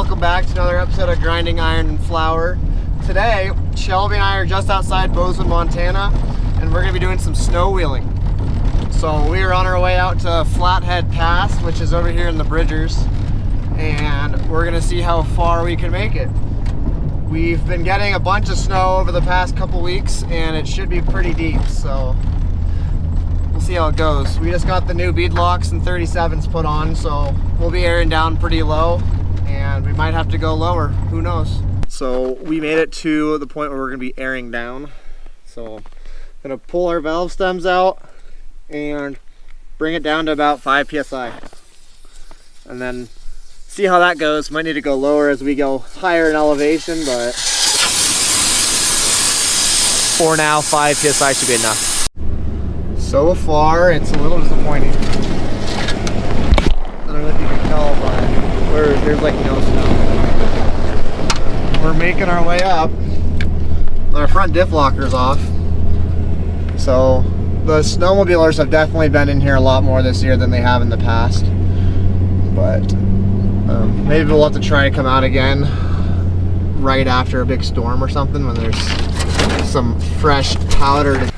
welcome back to another episode of Grinding Iron and Flour. Today, Shelby and I are just outside Bozeman, Montana, and we're going to be doing some snow wheeling. So we are on our way out to Flathead Pass, which is over here in the Bridgers, and we're going to see how far we can make it. We've been getting a bunch of snow over the past couple weeks, and it should be pretty deep, so we'll see how it goes. We just got the new beadlocks and 37s put on, so we'll be airing down pretty low, and we might have to go lower, who knows. So we made it to the point where we're going to be airing down. So I'm going to pull our valve stems out and bring it down to about 5 psi, and then see how that goes. Might need to go lower as we go higher in elevation, but for now 5 psi should be enough. So far it's a little disappointing. I don't know if you can tell, but there's like no snow. We're making our way up. Our front diff locker's off, so the snowmobilers have definitely been in here a lot more this year than they have in the past, but maybe we'll have to try to come out again right after a big storm or something when there's some fresh powdered.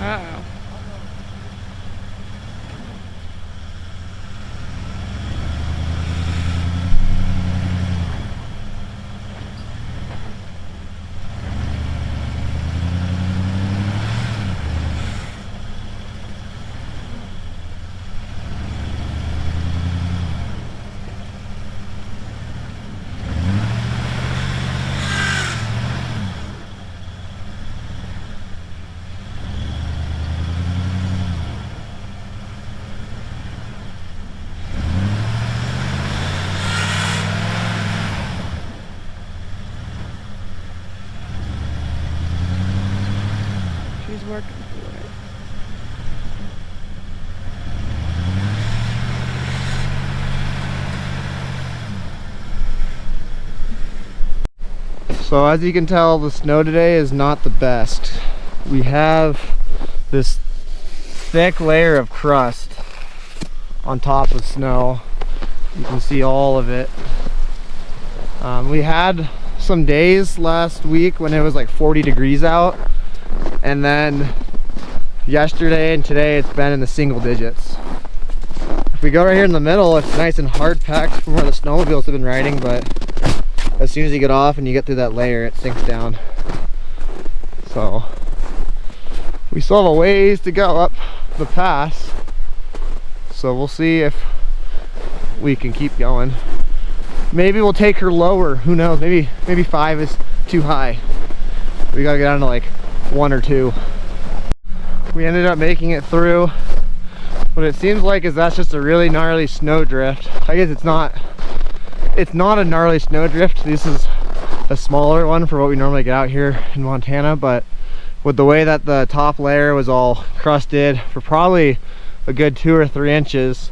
Uh-oh. She's working through it. So as you can tell, the snow today is not the best. We have this thick layer of crust on top of snow. You can see all of it. We had some days last week when it was like 40 degrees out, and then yesterday and today it's been in the single digits. If we go right here in the middle, it's nice and hard packed from where the snowmobiles have been riding, but as soon as you get off and you get through that layer, it sinks down. So we still have a ways to go up the pass, so we'll see if we can keep going. Maybe we'll take her lower, who knows, maybe 5 is too high. We gotta get down to like 1 or 2. We ended up making it through. What it seems like is that's just a really gnarly snowdrift. I guess it's not a gnarly snowdrift. This is a smaller one for what we normally get out here in Montana, but with the way that the top layer was all crusted for probably a good 2 or 3 inches,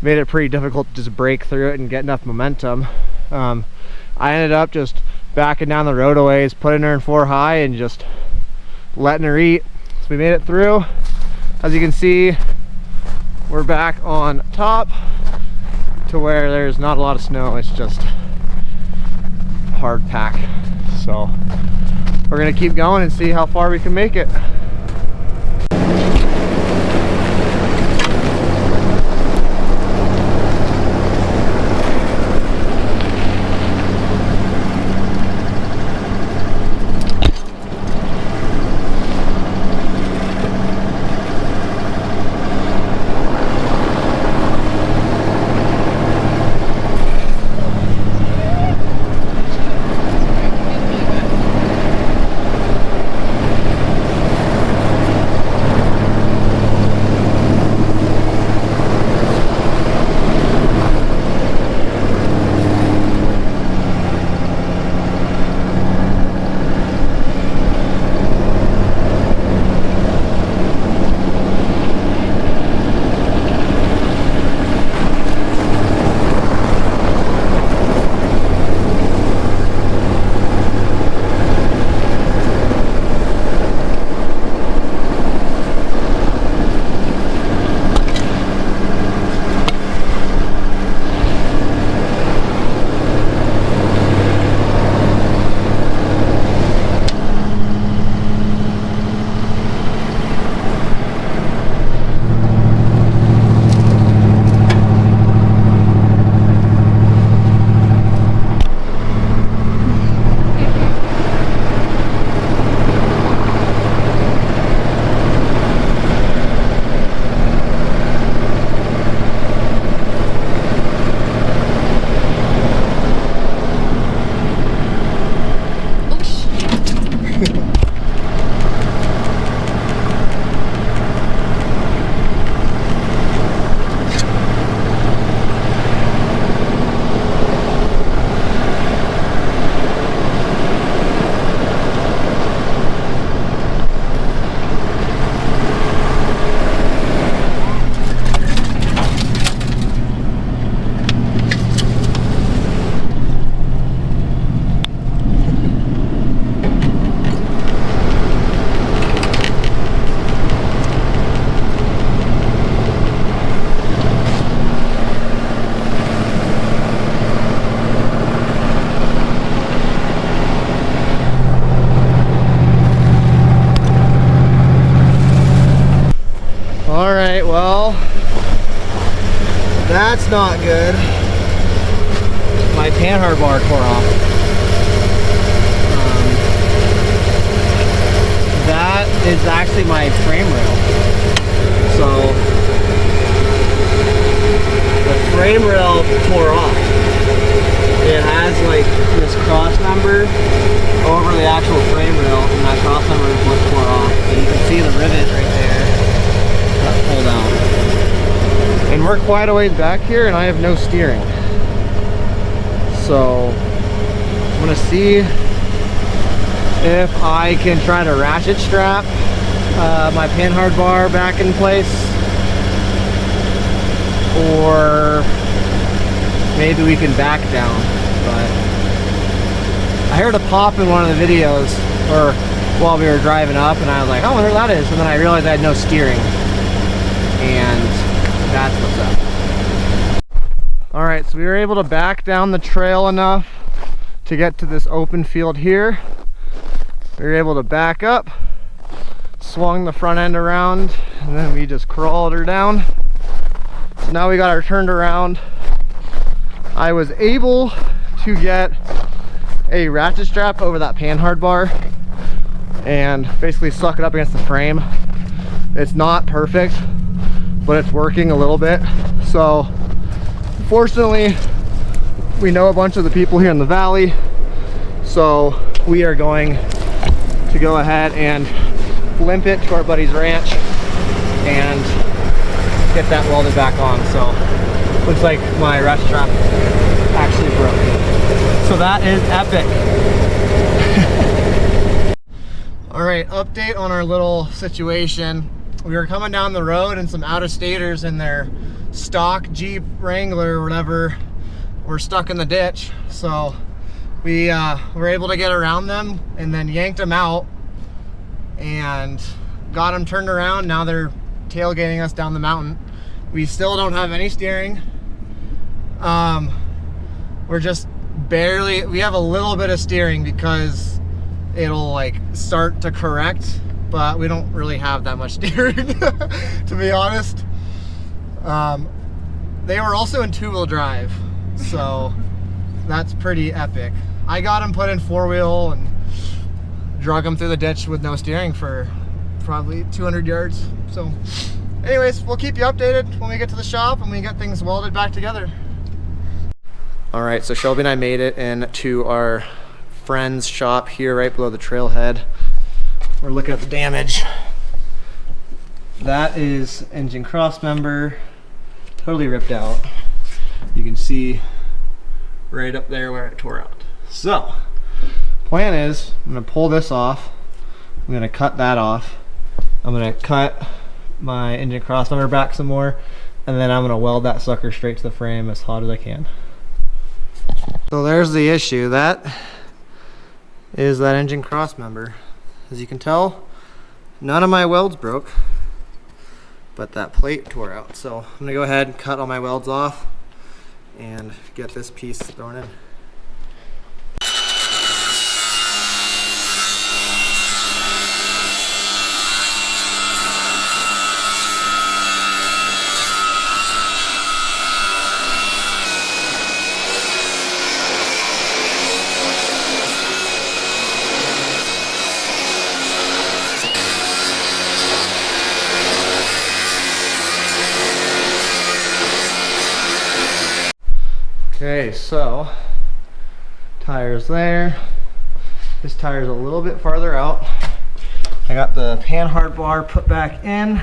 made it pretty difficult to just break through it and get enough momentum. I ended up just backing down the road a ways, putting her in 4 high and just letting her eat. So we made it through. As you can see, we're back on top to where there's not a lot of snow. It's just hard pack. So we're gonna keep going and see how far we can make it. That's not good. My panhard bar tore off. That is actually my frame rail. So the frame rail tore off. It has like this cross member over the actual frame rail, and that cross member is what tore off. And you can see the rivet right there that pulled out. And we're quite a ways back here, and I have no steering. So I'm gonna see if I can try to ratchet strap my panhard bar back in place, or maybe we can back down. But I heard a pop in one of the videos, or while we were driving up, and I was like, oh, I wonder what that is. And then I realized I had no steering, and that's what's up. All right, so we were able to back down the trail enough to get to this open field here. We were able to back up, swung the front end around, and then we just crawled her down. So now we got her turned around. I was able to get a ratchet strap over that panhard bar and basically suck it up against the frame. It's not perfect, but it's working a little bit. So fortunately, we know a bunch of the people here in the valley, so we are going to go ahead and limp it to our buddy's ranch and get that welded back on. So looks like my ratchet strap actually broke. So that is epic. All right, update on our little situation. We were coming down the road and some out-of-staters in their stock Jeep Wrangler or whatever were stuck in the ditch. So we were able to get around them and then yanked them out and got them turned around. Now they're tailgating us down the mountain. We still don't have any steering. We're just barely, we have a little bit of steering because it'll like start to correct, but we don't really have that much steering to be honest. They were also in 2-wheel drive, so that's pretty epic. I got them put in 4-wheel and drug them through the ditch with no steering for probably 200 yards. So anyways, we'll keep you updated when we get to the shop and we get things welded back together. All right, so Shelby and I made it into our friend's shop here right below the trailhead. We're looking at the damage. That is engine cross member, totally ripped out. You can see right up there where it tore out. So, plan is, I'm gonna pull this off. I'm gonna cut that off. I'm gonna cut my engine cross member back some more, and then I'm gonna weld that sucker straight to the frame as hot as I can. So there's the issue. That is that engine cross member. As you can tell, none of my welds broke, but that plate tore out. So I'm gonna go ahead and cut all my welds off and get this piece thrown in. Okay, so tires there. This tire's a little bit farther out. I got the panhard bar put back in.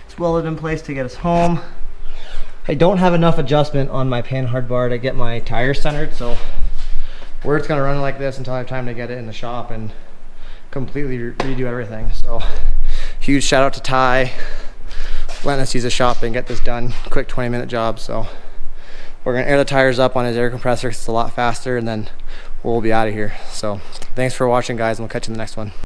It's welded in place to get us home. I don't have enough adjustment on my panhard bar to get my tires centered, so we're just gonna run it like this until I have time to get it in the shop and completely redo everything. So huge shout out to Ty letting us use the shop and get this done. Quick 20-minute job. So we're gonna air the tires up on his air compressor 'cause it's a lot faster, and then we'll be out of here. So thanks for watching, guys, and we'll catch you in the next one.